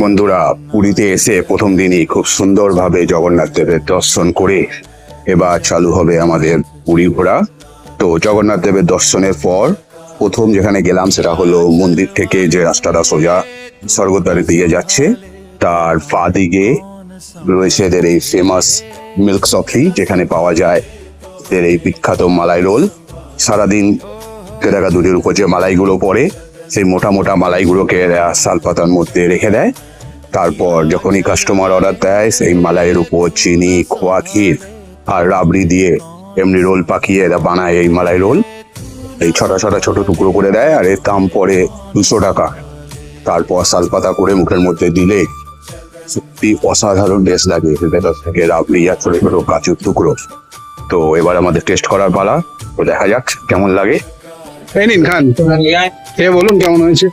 বন্ধুরা, পুরীতে এসে প্রথম দিনই খুব সুন্দরভাবে জগন্নাথ দেবের দর্শন করে এবার চালু হবে আমাদের পুরী ঘোরা। তো জগন্নাথ দেবের দর্শনের পর প্রথম যেখানে গেলাম সেটা হলো মন্দির থেকে যে রাস্তাটা সোজা স্বর্গদ্বারের দিকে যাচ্ছে, তার পা দিকে রয়েছে এদের এই ফেমাস মিল্ক সফি, যেখানে পাওয়া যায় এদের এই বিখ্যাত মালাই রোল। সারাদিন টাকা দুধের উপর যে মালাইগুলো পড়ে, সেই মোটা মোটা মালাইগুলোকে শাল পাতার মধ্যে রেখে দেয়। তারপর যখনই কাস্টমার অর্ডার দেয়, সেই মালাইয়ের উপর চিনি, খোয়া ক্ষীর আর রাবড়ি দিয়ে এমনি রোল পাকিয়ে এরা বানায় এই মালাই রোল। এই ছোট ছোট টুকরো করে দেয়, আর এর দাম পড়ে 200 টাকা। তারপর শাল পাতা করে মুখের মধ্যে দিলে সত্যি অসাধারণ টেস্ট লাগে, ভেতর থেকে রাবড়ি আর ছোট ছোট কাজুর টুকরো। তো এবার আমাদের টেস্ট করার পালা, তো দেখা যাক কেমন লাগে। এই নিন, খান, খেয়ে বলুন কেমন হয়েছে।